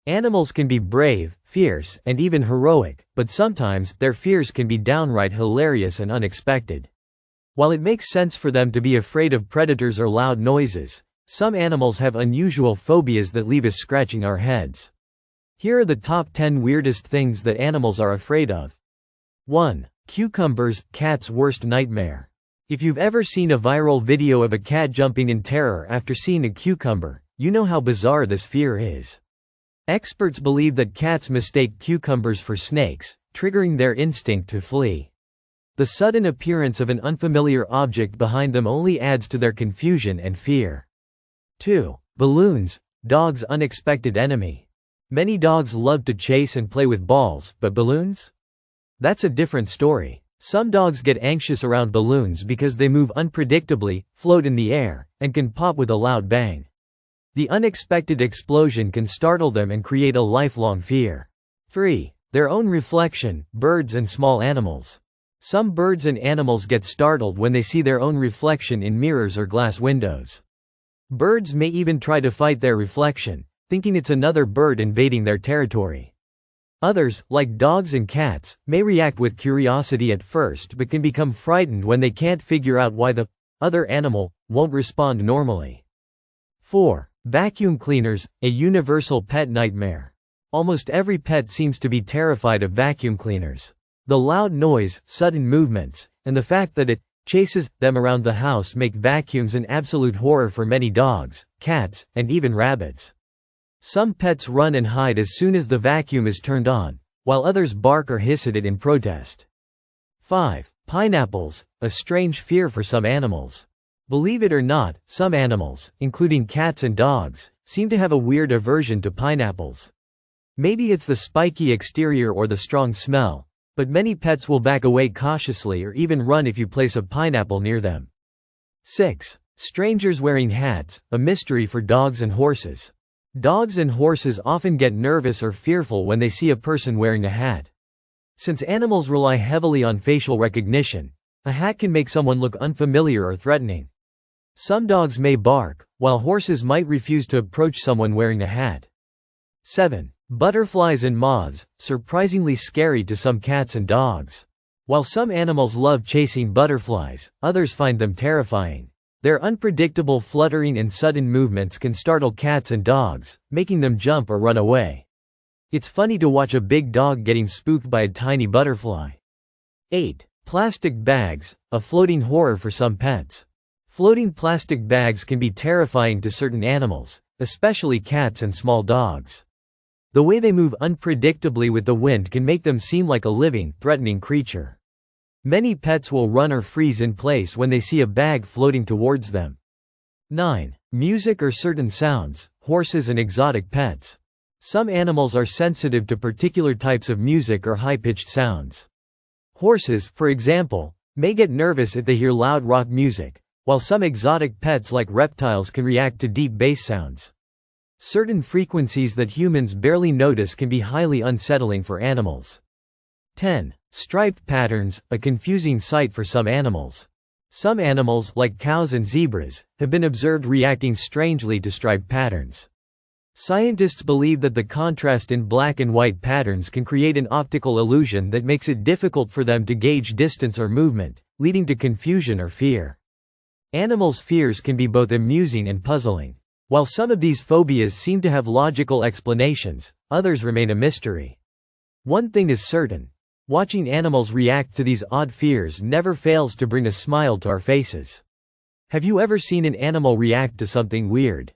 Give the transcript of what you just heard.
Animals can be brave, fierce, and even heroic, but sometimes their fears can be downright hilarious and unexpected. While it makes sense for them to be afraid of predators or loud noises, some animals have unusual phobias that leave us scratching our heads. Here are the top 10 weirdest things that animals are afraid of. 1. Cucumbers, cat's worst nightmare. If you've ever seen a viral video of a cat jumping in terror after seeing a cucumber, you know how bizarre this fear is. Experts believe that cats mistake cucumbers for snakes, triggering their instinct to flee. The sudden appearance of an unfamiliar object behind them only adds to their confusion and fear. 2. Balloons, dogs' unexpected enemy. Many dogs love to chase and play with balls, but balloons? That's a different story. Some dogs get anxious around balloons because they move unpredictably, float in the air, and can pop with a loud bang. The unexpected explosion can startle them and create a lifelong fear. 3. Their own reflection, birds and small animals. Some birds and animals get startled when they see their own reflection in mirrors or glass windows. Birds may even try to fight their reflection, thinking it's another bird invading their territory. Others, like dogs and cats, may react with curiosity at first but can become frightened when they can't figure out why the other animal won't respond normally. 4. Vacuum cleaners, a universal pet nightmare. Almost every pet seems to be terrified of vacuum cleaners. The loud noise, sudden movements, and the fact that it chases them around the house make vacuums an absolute horror for many dogs, cats, and even rabbits. Some pets run and hide as soon as the vacuum is turned on, while others bark or hiss at it in protest. 5. Pineapples, a strange fear for some animals. Believe it or not, some animals, including cats and dogs, seem to have a weird aversion to pineapples. Maybe it's the spiky exterior or the strong smell, but many pets will back away cautiously or even run if you place a pineapple near them. 6. Strangers wearing hats, a mystery for dogs and horses. Dogs and horses often get nervous or fearful when they see a person wearing a hat. Since animals rely heavily on facial recognition, a hat can make someone look unfamiliar or threatening. Some dogs may bark, while horses might refuse to approach someone wearing a hat. 7. Butterflies and moths, surprisingly scary to some cats and dogs. While some animals love chasing butterflies, others find them terrifying. Their unpredictable fluttering and sudden movements can startle cats and dogs, making them jump or run away. It's funny to watch a big dog getting spooked by a tiny butterfly. 8. Plastic bags, a floating horror for some pets. Floating plastic bags can be terrifying to certain animals, especially cats and small dogs. The way they move unpredictably with the wind can make them seem like a living, threatening creature. Many pets will run or freeze in place when they see a bag floating towards them. 9. Music or certain sounds, horses and exotic pets. Some animals are sensitive to particular types of music or high-pitched sounds. Horses, for example, may get nervous if they hear loud rock music, while some exotic pets like reptiles can react to deep bass sounds. Certain frequencies that humans barely notice can be highly unsettling for animals. 10. Striped patterns, a confusing sight for some animals. Some animals, like cows and zebras, have been observed reacting strangely to striped patterns. Scientists believe that the contrast in black and white patterns can create an optical illusion that makes it difficult for them to gauge distance or movement, leading to confusion or fear. Animals' fears can be both amusing and puzzling. While some of these phobias seem to have logical explanations, others remain a mystery. One thing is certain: watching animals react to these odd fears never fails to bring a smile to our faces. Have you ever seen an animal react to something weird?